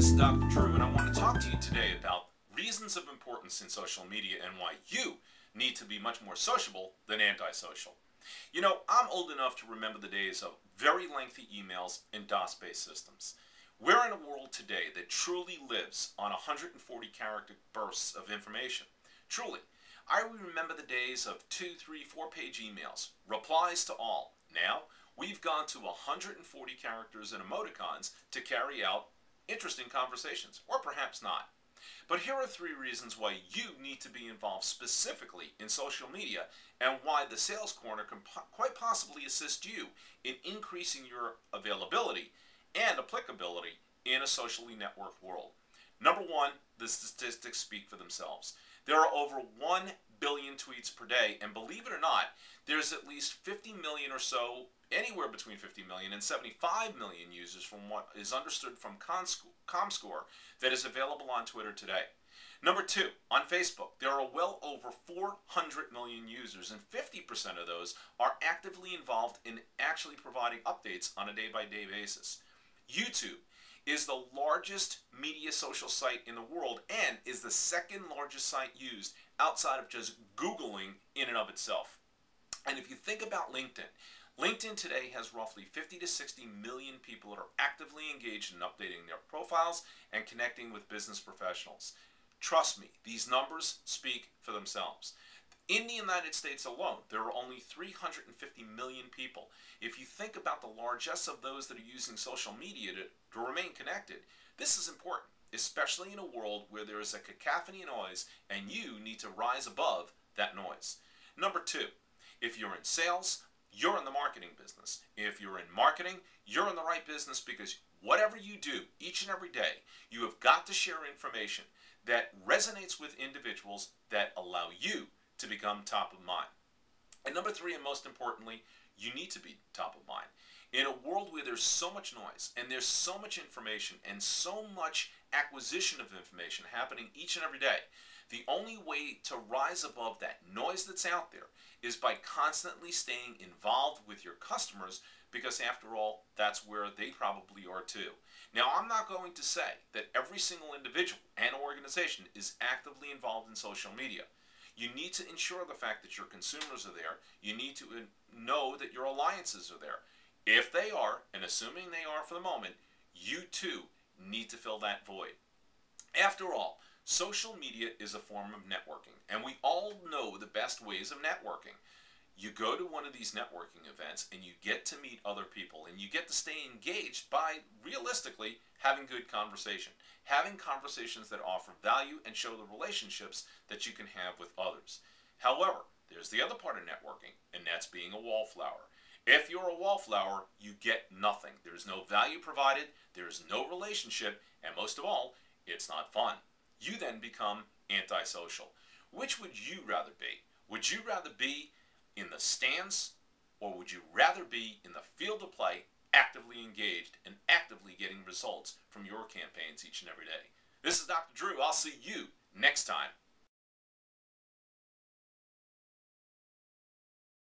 This is Dr. Drew, and I want to talk to you today about reasons of importance in social media and why you need to be much more sociable than antisocial. You know, I'm old enough to remember the days of very lengthy emails and DOS-based systems. We're in a world today that truly lives on 140 character bursts of information. Truly. I remember the days of 2, 3, 4-page emails, replies to all. Now, we've gone to 140 characters and emoticons to carry out interesting conversations, or perhaps not. But here are 3 reasons why you need to be involved specifically in social media and why the Sales Corner can quite possibly assist you in increasing your availability and applicability in a socially networked world. Number 1, the statistics speak for themselves. There are over 1 billion tweets per day, and believe it or not, there's at least 50 million or so, anywhere between 50 million and 75 million users from what is understood from ComScore that is available on Twitter today. Number 2, on Facebook, there are well over 400 million users, and 50% of those are actively involved in actually providing updates on a day-by-day basis. YouTube is the largest media social site in the world and is the second largest site used outside of just Googling in and of itself. And if you think about LinkedIn, LinkedIn today has roughly 50 to 60 million people that are actively engaged in updating their profiles and connecting with business professionals. Trust me, these numbers speak for themselves. In the United States alone, there are only 350 million people. If you think about the largesse of those that are using social media to remain connected, this is important, especially in a world where there is a cacophony of noise and you need to rise above that noise. Number 2, if you're in sales, you're in the marketing business. If you're in marketing, you're in the right business, because whatever you do each and every day, you have got to share information that resonates with individuals that allow you to become top of mind. And number 3, and most importantly, you need to be top of mind. In a world where there's so much noise and there's so much information and so much acquisition of information happening each and every day, the only way to rise above that noise that's out there is by constantly staying involved with your customers, because after all, that's where they probably are too. Now, I'm not going to say that every single individual and organization is actively involved in social media. You need to ensure the fact that your consumers are there. You need to know that your alliances are there. If they are, and assuming they are for the moment, you too need to fill that void. After all, social media is a form of networking, and we all know the best ways of networking. You go to one of these networking events and you get to meet other people, and you get to stay engaged by, realistically, having good conversation. Having conversations that offer value and show the relationships that you can have with others. However, there's the other part of networking, and that's being a wallflower. If you're a wallflower, you get nothing. There's no value provided, there's no relationship, and most of all, it's not fun. You then become antisocial. Which would you rather be? Would you rather be in the stands, or would you rather be in the field of play, actively engaged and actively getting results from your campaigns each and every day? This is Dr. Drew. I'll see you next time.